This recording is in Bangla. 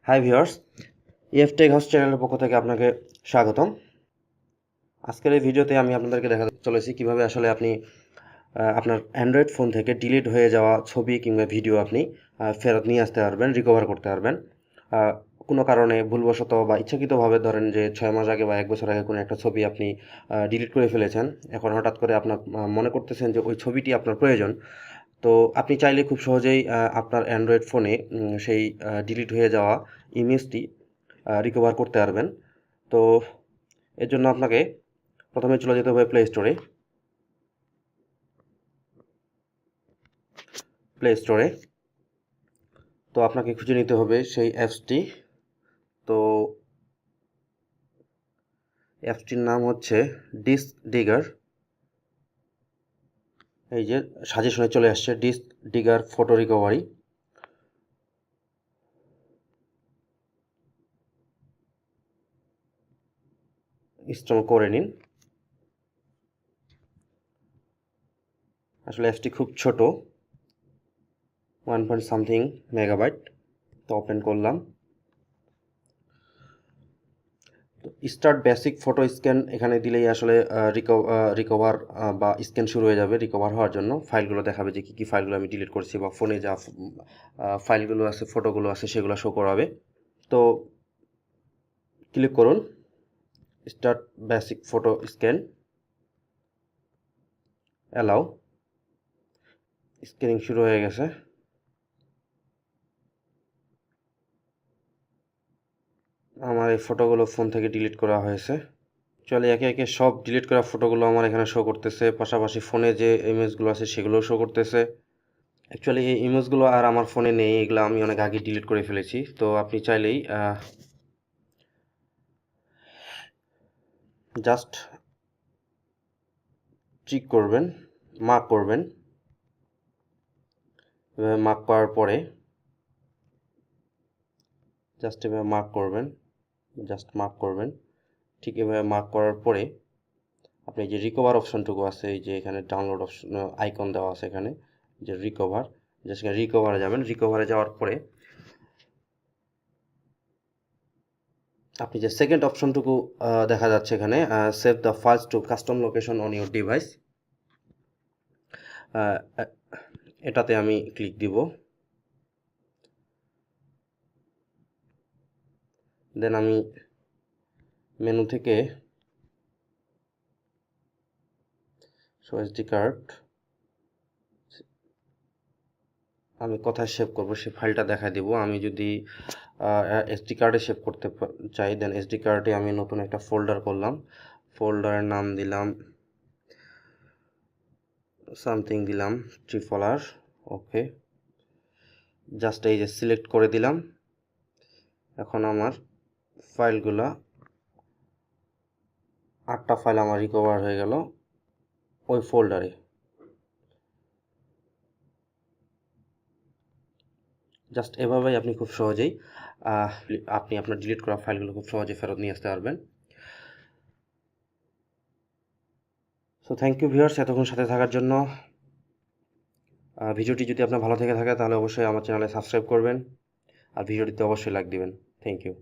হাই ভিউয়ার্স, টেক হাউস চ্যানেলের পক্ষ থেকে আপনাকে স্বাগতম। আজকের এই ভিডিওতে আমি আপনাদেরকে দেখাতে চলেছি কিভাবে আসলে আপনি আপনার অ্যান্ড্রয়েড ফোন থেকে ডিলিট হয়ে যাওয়া ছবি কিংবা ভিডিও আপনি ফেরত নিয়ে আসতে পারবেন, রিকভার করতে পারবেন। কোনো কারণে ভুলবশত বা ইচ্ছাকৃতভাবে ধরেন যে 6 মাস আগে বা 1 বছর আগে কোনো একটা ছবি আপনি ডিলিট করে ফেলেছেন, এখন হঠাৎ করে আপনার মনে করতেছেন যে ওই ছবিটি আপনার প্রয়োজন। তো আপনি চাইলে খুব সহজেই আপনার অ্যান্ড্রয়েড ফোনে সেই ডিলিট হয়ে যাওয়া ইমেজটি রিকভার করতে পারবেন। তো এর জন্য আপনাকে প্রথমে চলে যেতে হবে প্লে স্টোরে। তো আপনাকে খুঁজে নিতে হবে সেই অ্যাপসটি। তো অ্যাপসটির নাম হচ্ছে ডিস্ক ডিগার। এই যে সাজেশনে চলে আসছে Disk Digger photo recovery. Install করে নিন। আসলে অ্যাপসটি খুব ছোট, 1.something মেগাবাইট। তো ওপেন করলাম। তো স্টার্ট বেসিক ফটো স্ক্যান এখানে দিলেই আসলে রিকভার বা স্ক্যান শুরু হয়ে যাবে। রিকভার হওয়ার জন্য ফাইলগুলো দেখাবে যে কী ফাইলগুলো আমি ডিলিট করছি বা ফোনে যা ফাইলগুলো আছে, ফটোগুলো আছে, সেগুলো শো করাবে। তো ক্লিক করুন start basic photo scan, allow. Scanning শুরু হয়ে গেছে। আমার এই ফটোগুলো ফোন থেকে ডিলিট করা হয়েছে। চলে একে একে সব ডিলিট করা ফটোগুলো আমার এখানে শো করতেছে, পাশাপাশি ফোনে যে ইমেজগুলো আছে সেগুলোও শো করতেছে। অ্যাকচুয়ালি এই ইমেজগুলো আর আমার ফোনে নেই, এগুলো আমি অনেক আগে ডিলিট করে ফেলেছি। তো আপনি চাইলেই জাস্ট চেক করবেন, মার্ক করবেন। এভাবে মার্ক করার পরে জাস্ট এভাবে মার্ক করবেন, ঠিক এভাবে মার্ক করার পরে আপনি যে রিকভার অপশনটুকু আছে, এই যে এখানে ডাউনলোড অপশন আইকন দেওয়া আছে, এখানে যে রিকভার, জাস্ট এখানে রিকভারে যাবেন। রিকভারে যাওয়ার পরে আপনি যে সেকেন্ড অপশনটুকু দেখা যাচ্ছে এখানে, save the files to custom location on your device, এটাতে আমি ক্লিক দিব। দেন আমি মেনু থেকে শো এসডি কার্ড, আমি কোথায় সেভ করব সেই ফাইলটা দেখা দিব। আমি যদি এসডি কার্ডে সেভ করতে চাই, দেন এসডি কার্ডে আমি নতুন একটা ফোল্ডার করলাম। ফোল্ডারের নাম দিলাম সামথিং, দিলাম ট্রিফলার। ওকে, জাস্ট এই যে সিলেক্ট করে দিলাম। এখন আমার ফাইলগুলা 8টা ফাইল আমার রিকভার হয়ে গেল ওই ফোল্ডারে। জাস্ট এভাবেই আপনি খুব সহজেই আপনি আপনার ডিলিট করা ফাইলগুলো খুব সহজে ফেরত নিয়ে আসতে পারবেন। সো থ্যাংক ইউ ভিউয়ার্স এতক্ষণ সাথে থাকার জন্য। ভিডিওটি যদি আপনার ভালো থেকে থাকে তাহলে অবশ্যই আমার চ্যানেলে সাবস্ক্রাইব করবেন আর ভিডিওটিতে অবশ্যই লাইক দিবেন। Thank you.